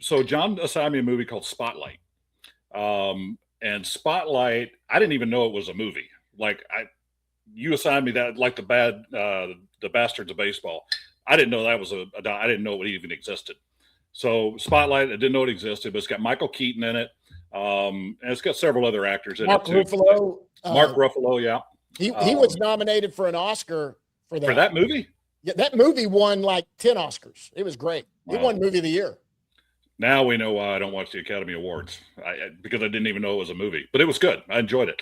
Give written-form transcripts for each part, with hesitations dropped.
So John assigned me a movie called Spotlight. And Spotlight, I didn't even know it was a movie. Like you assigned me that, like the Bastards of Baseball. I didn't know that was I didn't know it even existed. So Spotlight, I didn't know it existed, but it's got Michael Keaton in it, and it's got several other actors in it Mark too. Ruffalo. Mark Ruffalo, yeah. He was nominated for an Oscar for that. For that movie. Yeah, that movie won like 10 Oscars. It was great. Wow. It won Movie of the Year. Now we know why I don't watch the Academy Awards because I didn't even know it was a movie, but it was good. I enjoyed it.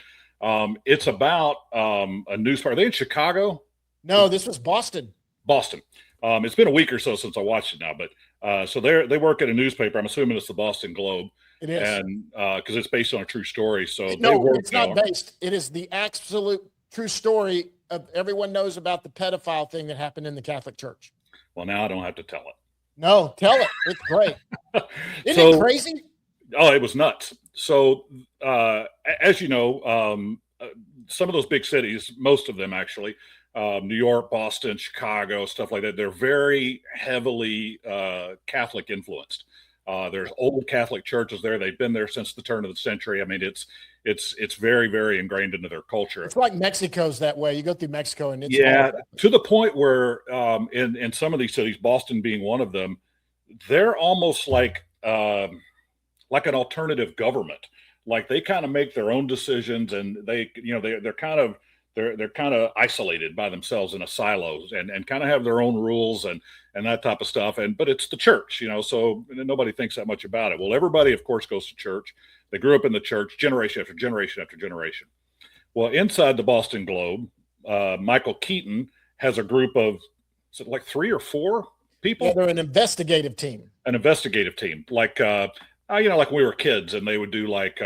It's about a newspaper. Are they in Chicago? No, this was Boston. Boston. It's been a week or so since I watched it now, but so they work at a newspaper. I'm assuming it's the Boston Globe. It is, and because it's based on a true story. So no, it's not based. It is the absolute true story of everyone knows about the pedophile thing that happened in the Catholic Church. Well, now I don't have to tell it. No, tell it. It's great. Isn't it crazy? Oh, it was nuts. So, as you know, some of those big cities, most of them actually, New York, Boston, Chicago, stuff like that, they're very heavily Catholic influenced. There's old Catholic churches there. They've been there since the turn of the century. I mean, it's very, very ingrained into their culture. It's like Mexico's that way. You go through Mexico and it's to the point where in some of these cities, Boston being one of them, they're almost like an alternative government. Like they kind of make their own decisions, and they're kind of isolated by themselves in a silos and kind of have their own rules and that type of stuff. But it's the church, so nobody thinks that much about it. Well, everybody, of course, goes to church. They grew up in the church generation after generation after generation. Well, inside the Boston Globe, Michael Keaton has a group of, is it like 3 or 4 people? Yeah, they're an investigative team. An investigative team. Like, like when we were kids and they would do like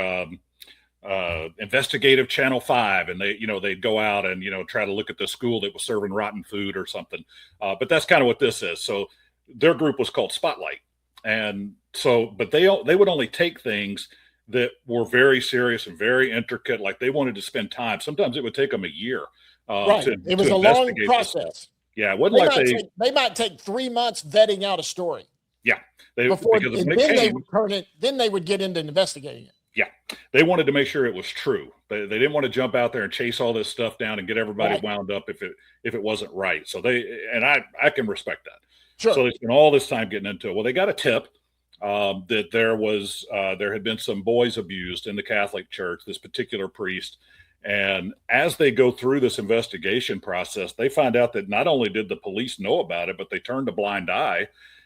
investigative Channel 5, and they'd go out and try to look at the school that was serving rotten food or something, but that's kind of what this is. So their group was called Spotlight, and so but they would only take things that were very serious and very intricate. Like they wanted to spend time. Sometimes it would take them a year. Right. It was a long process. Yeah, it wasn't they might take 3 months vetting out a story. Yeah, then they would get into investigating it. Yeah, they wanted to make sure it was true. They didn't want to jump out there and chase all this stuff down and get everybody wound up if it wasn't right. So I can respect that. Sure. So they spent all this time getting into it. Well, they got a tip that there had been some boys abused in the Catholic Church, this particular priest. And as they go through this investigation process, they find out that not only did the police know about it, but they turned a blind eye.